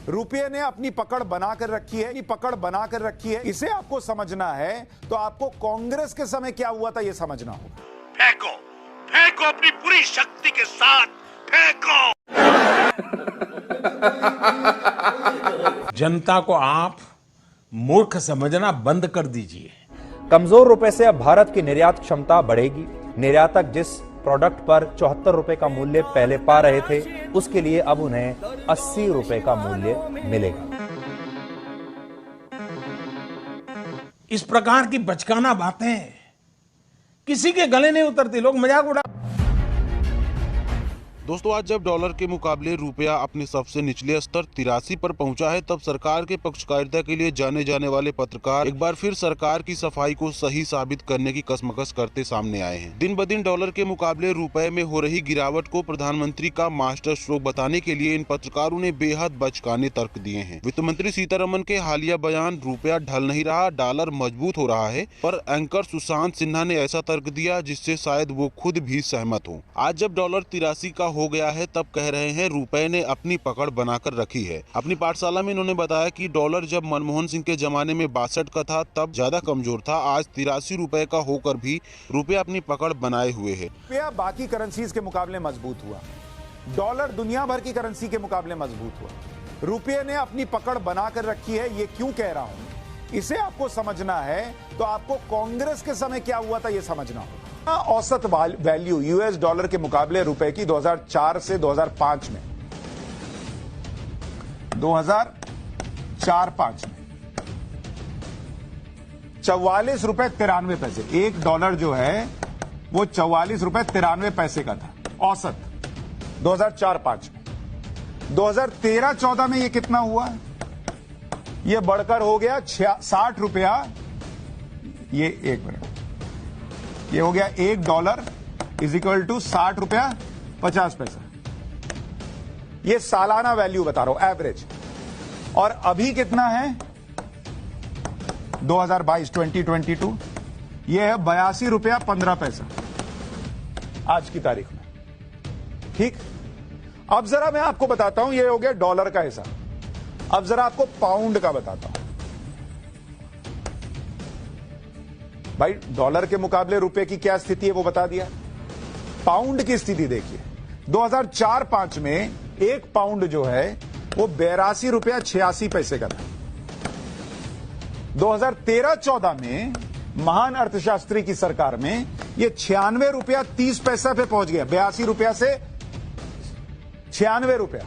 रुपये ने अपनी पकड़ बना कर रखी है, इसे आपको समझना है तो आपको कांग्रेस के समय क्या हुआ था यह समझना होगा। फेंको फेंको अपनी पूरी शक्ति के साथ फेंको। जनता को आप मूर्ख समझना बंद कर दीजिए। कमजोर रुपए से अब भारत की निर्यात क्षमता बढ़ेगी। निर्यातक जिस प्रोडक्ट पर 74 रुपए का मूल्य पहले पा रहे थे, उसके लिए अब उन्हें 80 रुपए का मूल्य मिलेगा। इस प्रकार की बचकाना बातें किसी के गले नहीं उतरती, लोग मजाक उड़ा। दोस्तों, आज जब डॉलर के मुकाबले रुपया अपने सबसे निचले स्तर 83 पर पहुंचा है, तब सरकार के पक्षकारिता के लिए जाने जाने वाले पत्रकार एक बार फिर सरकार की सफाई को सही साबित करने की कसमकस करते सामने आए हैं। दिन ब दिन डॉलर के मुकाबले रुपए में हो रही गिरावट को प्रधानमंत्री का मास्टर स्ट्रोक बताने के लिए इन पत्रकारों ने बेहद बचकाने तर्क दिए हैं। वित्त मंत्री सीतारमण के हालिया बयान रुपया ढल नहीं रहा, डॉलर मजबूत हो रहा है, पर एंकर सुशांत सिन्हा ने ऐसा तर्क दिया जिससे शायद वो खुद भी सहमत हो। आज जब डॉलर 83 का हो गया है, तब कह रहे हैं रुपए ने अपनी पकड़ बनाकर रखी है। अपनी पाठशाला में इन्होंने बताया कि डॉलर जब मनमोहन सिंह के जमाने में 62 का था, तब ज्यादा कमजोर था। आज 83 रुपए का होकर भी रुपया अपनी पकड़ बनाए हुए है। रुपया बाकी करेंसीज के मुकाबले मजबूत हुआ, डॉलर दुनिया भर की करेंसी के मुकाबले मजबूत हुआ। रुपये ने अपनी पकड़ बनाकर रखी है। ये क्यों कह रहा हूं, इसे आपको समझना है तो आपको कांग्रेस के समय क्या हुआ था यह समझना होगा। औसत वैल्यू यूएस डॉलर के मुकाबले रुपए की 2004 से 2005 में 2004-5 में 44 रुपए 93 पैसे। एक डॉलर जो है वो 44 रुपए 93 पैसे का था औसत 2004-5 में। 2013-14 में ये कितना हुआ, ये बढ़कर हो गया 60 रुपया। ये एक मिनट, ये हो गया $1 इज इक्वल टू 60 रुपया 50 पैसा। ये सालाना वैल्यू बता रहा हूं, एवरेज। और अभी कितना है 2022 ये है 82 रुपया 15 पैसा आज की तारीख में। ठीक, अब जरा मैं आपको बताता हूं, ये हो गया डॉलर का हिसाब। अब जरा आपको पाउंड का बताता हूं। भाई डॉलर के मुकाबले रुपए की क्या स्थिति है वो बता दिया। पाउंड की स्थिति देखिए, 2004-5 में एक पाउंड जो है वो 82 रुपया 86 पैसे का था। 2013-14 में महान अर्थशास्त्री की सरकार में ये 96 रुपया 30 पैसा पे पहुंच गया, 82 रुपया से 96 रुपया।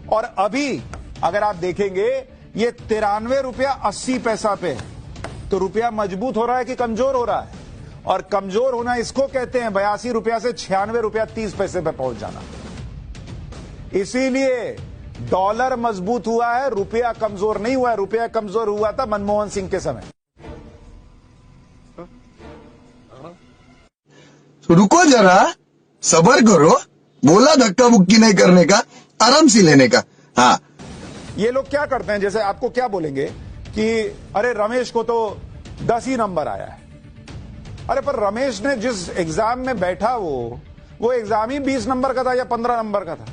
और अभी अगर आप देखेंगे ये 93 रुपया 80 पैसा पे है। तो रुपया मजबूत हो रहा है कि कमजोर हो रहा है? और कमजोर होना इसको कहते हैं 82 रुपया से 96 रुपया 30 पैसे पे पहुंच जाना। इसीलिए डॉलर मजबूत हुआ है, रुपया कमजोर नहीं हुआ है। रुपया कमजोर हुआ था मनमोहन सिंह के समय। तो रुको जरा, सब्र करो, बोला धक्का मुक्की नहीं करने का, आराम से लेने का। हाँ, ये लोग क्या करते हैं, जैसे आपको क्या बोलेंगे कि अरे रमेश को तो 10 ही नंबर आया है। अरे पर रमेश ने जिस एग्जाम में बैठा वो एग्जाम ही 20 नंबर का था या 15 नंबर का था,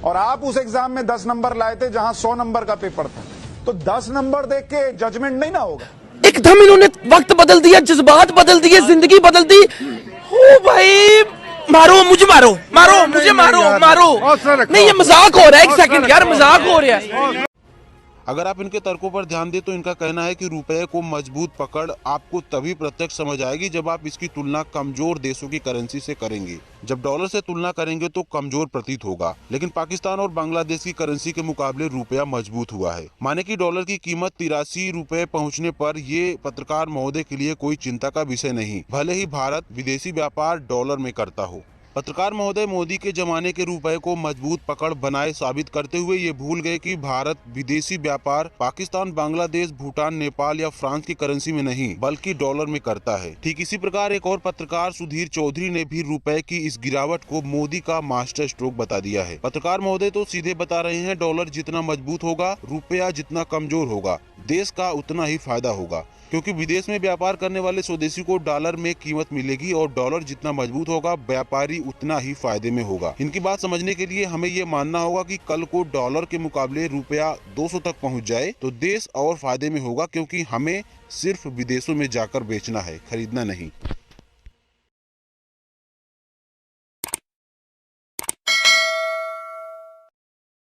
और आप उस एग्जाम में 10 नंबर लाए थे जहां 100 नंबर का पेपर था। तो 10 नंबर देख के जजमेंट नहीं ना होगा। एकदम इन्होंने वक्त बदल दिया, जज्बात बदल दिए, जिंदगी बदल दी। ओ भाई, मारो मुझे, मारो मुझे, मारो। नहीं, ये मजाक हो रहा है। एक सेकंड यार, मजाक हो रहा है। अगर आप इनके तर्कों पर ध्यान दें तो इनका कहना है कि रुपए को मजबूत पकड़ आपको तभी प्रत्यक्ष समझ आएगी जब आप इसकी तुलना कमजोर देशों की करेंसी से करेंगे। जब डॉलर से तुलना करेंगे तो कमजोर प्रतीत होगा, लेकिन पाकिस्तान और बांग्लादेश की करेंसी के मुकाबले रुपया मजबूत हुआ है। माने कि डॉलर की कीमत 83 रुपए पहुँचने पर ये पत्रकार महोदय के लिए कोई चिंता का विषय नहीं, भले ही भारत विदेशी व्यापार डॉलर में करता हो। पत्रकार महोदय मोदी के जमाने के रुपए को मजबूत पकड़ बनाए साबित करते हुए ये भूल गए कि भारत विदेशी व्यापार पाकिस्तान, बांग्लादेश, भूटान, नेपाल या फ्रांस की करेंसी में नहीं बल्कि डॉलर में करता है। ठीक इसी प्रकार एक और पत्रकार सुधीर चौधरी ने भी रुपए की इस गिरावट को मोदी का मास्टर स्ट्रोक बता दिया है। पत्रकार महोदय तो सीधे बता रहे हैं, डॉलर जितना मजबूत होगा, रुपया जितना कमजोर होगा, देश का उतना ही फायदा होगा। क्योंकि विदेश में व्यापार करने वाले स्वदेशी को डॉलर में कीमत मिलेगी और डॉलर जितना मजबूत होगा व्यापारी उतना ही फायदे में होगा। इनकी बात समझने के लिए हमें ये मानना होगा कि कल को डॉलर के मुकाबले रुपया 200 तक पहुंच जाए तो देश और फायदे में होगा, क्योंकि हमें सिर्फ विदेशों में जाकर बेचना है, खरीदना नहीं।